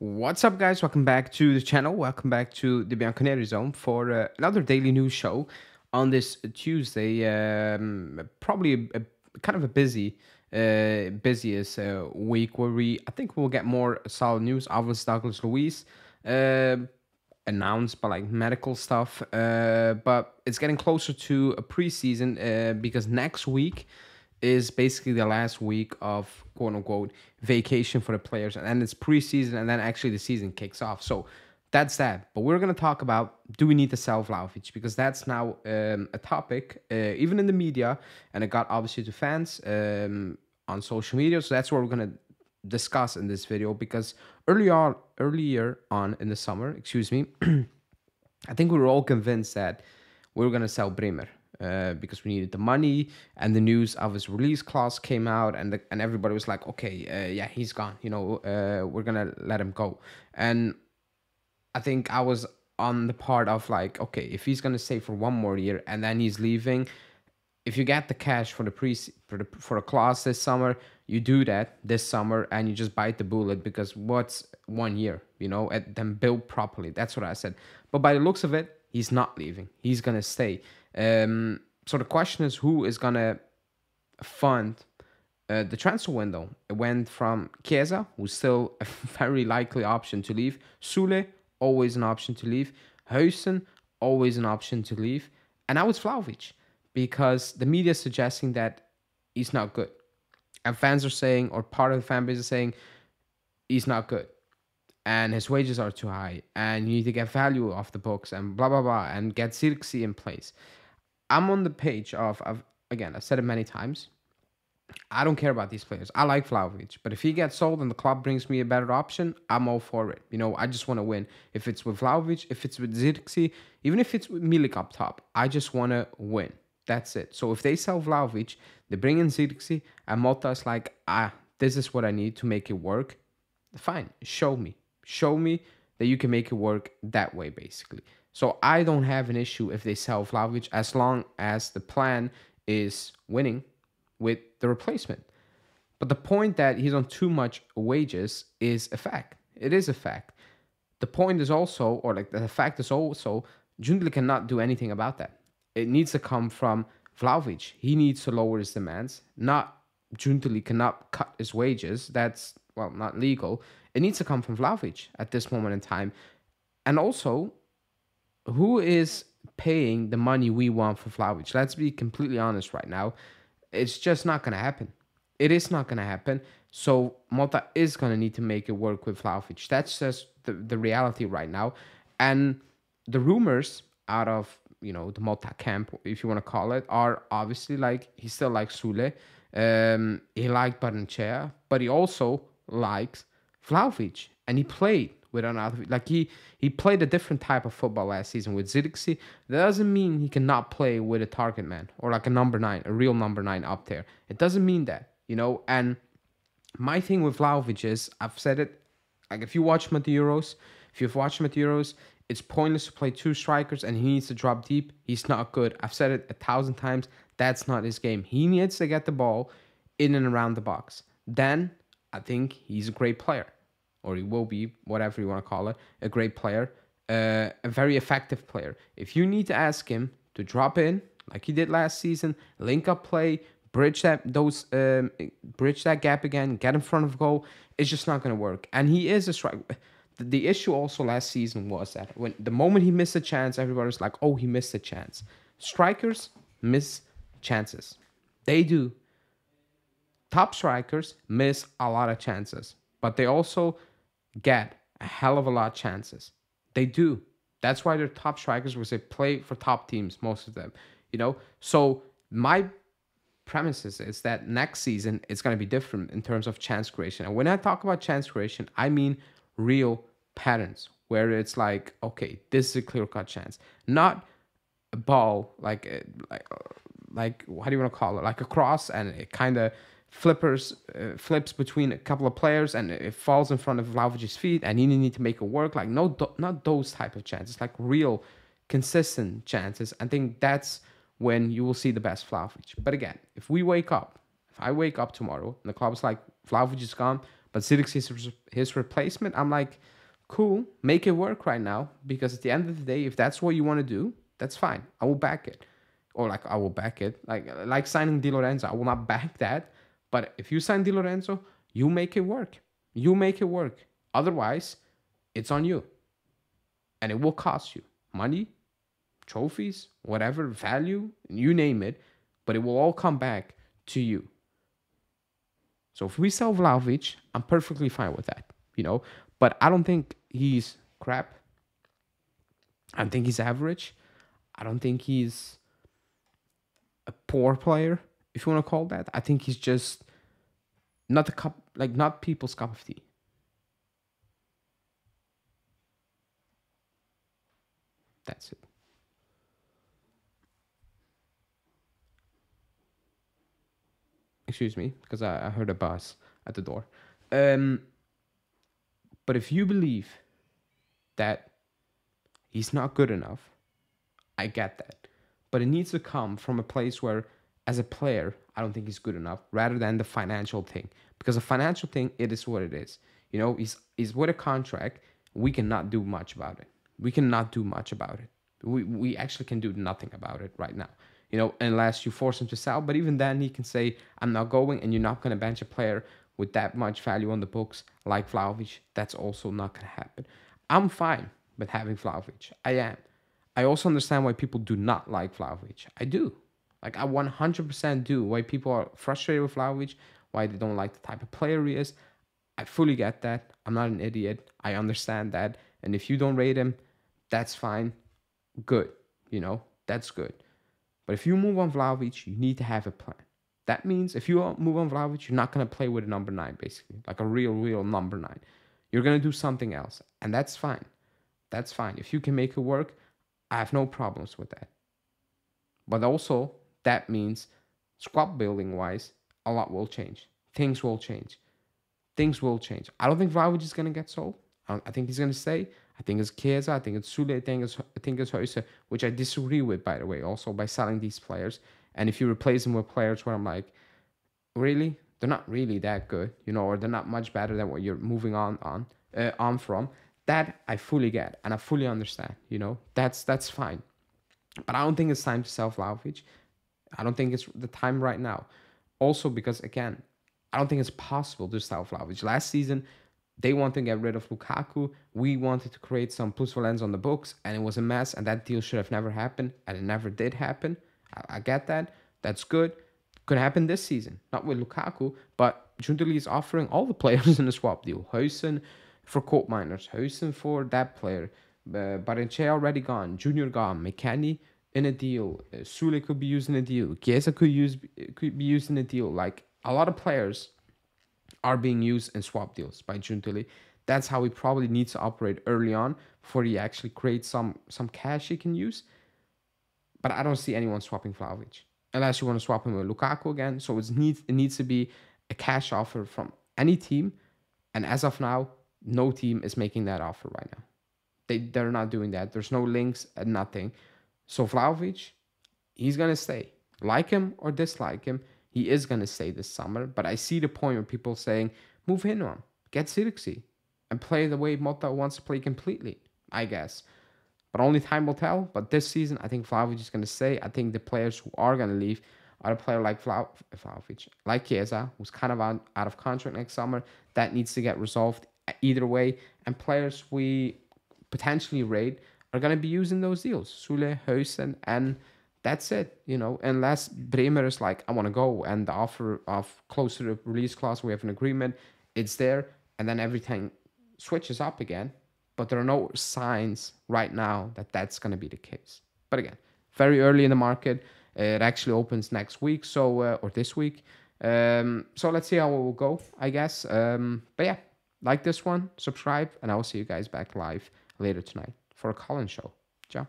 What's up, guys? Welcome back to the channel. Welcome back to the Bianconeri zone for another daily news show on this Tuesday. Probably kind of a busiest week where I think we'll get more solid news. Obviously, Douglas Luiz announced, but like medical stuff. But it's getting closer to a preseason because next week is basically the last week of quote unquote vacation for the players, and then it's preseason, and then actually the season kicks off. So that's that. But we're gonna talk about, do we need to sell Vlahovic, because that's now a topic even in the media, and it got obviously to fans on social media. So that's what we're gonna discuss in this video, because earlier on in the summer, excuse me, I think we were all convinced that we were gonna sell Bremer. Because we needed the money, and the news of his release clause came out, and everybody was like, okay, yeah, he's gone. We're gonna let him go. And I think I was on the part of like, okay, if he's gonna stay for one more year and then he's leaving, if you get the cash for the clause this summer, you do that this summer and you just bite the bullet, because what's 1 year, and then build properly. That's what I said. But by the looks of it, he's not leaving. He's gonna stay. So the question is, who is gonna fund the transfer window? It went from Chiesa, who's still a very likely option to leave. Sule, always an option to leave. Huijsen, always an option to leave. And now it's Vlahovic, because the media is suggesting that he's not good. And fans are saying, or part of the fan base is saying, he's not good. And his wages are too high. And you need to get value off the books and blah, blah, blah. And get Zirkzee in place. I'm on the page of, again, I've said it many times, I don't care about these players. I like Vlahovic, but if he gets sold and the club brings me a better option, I'm all for it. I just want to win. If it's with Vlahovic, if it's with Zirkzee, even if it's with Milik up top, I just want to win. That's it. So if they sell Vlahovic, they bring in Zirkzee, and Motta's like, this is what I need to make it work. Fine, show me. Show me that you can make it work that way, basically. So I don't have an issue if they sell Vlahovic, as long as the plan is winning with the replacement. But the point that he's on too much wages is a fact. It is a fact. The point is also, or like the fact is also, Giuntoli cannot do anything about that. It needs to come from Vlahovic. He needs to lower his demands. Not Giuntoli cannot cut his wages. That's, well, not legal. It needs to come from Vlahovic at this moment in time. And also, who is paying the money we want for Vlahovic? Let's be completely honest right now. It's just not going to happen. It is not going to happen. So Motta is going to need to make it work with Vlahovic. That's just the reality right now. And the rumors out of, the Motta camp, if you want to call it, are obviously like, he still likes Sule. He liked Barnechea, but he also likes Vlahovic. And he played with another, like he played a different type of football last season with Zirkzee. That doesn't mean he cannot play with a target man, or like a number 9, a real number 9 up there. It doesn't mean that, And my thing with Vlahovic is, I've said it, like if you've watched him at the Euros, it's pointless to play 2 strikers and he needs to drop deep. He's not good. I've said it 1,000 times. That's not his game. He needs to get the ball in and around the box. Then I think he's a great player. Or he will be, whatever you want to call it, a great player, a very effective player. If you need to ask him to drop in, like he did last season, link up play, bridge that gap again, get in front of goal, it's just not going to work. And he is a striker. The issue also last season was that when the moment he missed a chance, everybody was like, oh, he missed a chance. Strikers miss chances. They do. Top strikers miss a lot of chances, but they also get a hell of a lot of chances. They do. That's why they're top strikers, because they play for top teams, most of them. So my premises is that next season it's going to be different in terms of chance creation. And when I talk about chance creation, I mean real patterns, where it's like, okay, this is a clear-cut chance. Not a ball like how do you want to call it? Like a cross, and it kind of flips between a couple of players and it falls in front of Vlahovic's feet and he need to make it work. Like, no, not those type of chances, like real consistent chances. I think that's when you will see the best Vlahovic. But again, if I wake up tomorrow and the club's like, Vlahovic is gone, But Zirkzee is his replacement. I'm like, cool, make it work right now, because at the end of the day, if that's what you want to do, that's fine. I will back it. Or like I will back it. Like signing Di Lorenzo, I will not back that. But if you sign Di Lorenzo, you make it work. You make it work. Otherwise, it's on you. And it will cost you money, trophies, whatever, value, you name it, but it will all come back to you. So if we sell Vlahovic, I'm perfectly fine with that, But I don't think he's crap. I don't think he's average. I don't think he's a poor player, if you want to call that. I think he's just not not people's cup of tea. That's it. Excuse me, because I heard a buzz at the door. But if you believe that he's not good enough, I get that. But it needs to come from a place where, as a player, I don't think he's good enough, rather than the financial thing. Because the financial thing, it is what it is. He's with a contract. We cannot do much about it. We cannot do much about it. We actually can do nothing about it right now. Unless you force him to sell. But even then, he can say, I'm not going, and you're not going to bench a player with that much value on the books like Vlahovic. That's also not going to happen. I'm fine with having Vlahovic. I am. I also understand why people do not like Vlahovic. I do. I 100% do. Why people are frustrated with Vlahovic, why they don't like the type of player he is. I fully get that. I'm not an idiot. I understand that. And if you don't rate him, that's fine. Good. That's good. But if you move on Vlahovic, you need to have a plan. That means if you move on Vlahovic, you're not going to play with a number 9, basically. Like a real number 9. You're going to do something else. And that's fine. That's fine. If you can make it work, I have no problems with that. But also, that means squad building wise, a lot will change. Things will change. I don't think Vlahovic is going to get sold. I think he's going to stay. I think it's Chiesa. I think it's Sule. I think it's Hoyse, which I disagree with, by the way, also by selling these players. And if you replace them with players where I'm like, really? They're not really that good, or they're not much better than what you're moving on from. That I fully get and I fully understand, That's fine. But I don't think it's time to sell Vlahovic. I don't think it's the time right now. Also because, again, I don't think it's possible to sell Vlahovic. Last season, they wanted to get rid of Lukaku. We wanted to create some plusvalenza on the books, and it was a mess, and that deal should have never happened, and it never did happen. I get that. That's good. Could happen this season. Not with Lukaku, but Giuntoli is offering all the players in the swap deal. Huijsen for court miners. Huijsen for that player. Bianconeri already gone. Junior gone. McKennie in a deal. Sule could be used in a deal. Chiesa could be used in a deal. Like, a lot of players are being used in swap deals by Giuntoli. That's how he probably needs to operate early on before he actually creates some cash he can use. But I don't see anyone swapping Vlahovic unless you want to swap him with Lukaku again. So it needs to be a cash offer from any team. And as of now, no team is making that offer right now. They're not doing that. There's no links and nothing. So Vlahovic, he's going to stay. Like him or dislike him, he is going to stay this summer. But I see the point where people saying, move him on, get Zirkzee, and play the way Motta wants to play completely, I guess. But only time will tell. But this season, I think Vlahovic is going to stay. I think the players who are going to leave are a player like Vlahovic, like Chiesa, who's kind of out of contract next summer. That needs to get resolved either way. And players we potentially rate are going to be using those deals. Sule, Huijsen, and that's it, unless Bremer is like, I want to go, and the offer of close to the release clause, we have an agreement, it's there, and then everything switches up again. But there are no signs right now that that's going to be the case. But again, very early in the market. It actually opens next week, or this week. So let's see how it will go, I guess. But yeah, like this one, subscribe, and I will see you guys back live later tonight for a call-in show. Ciao.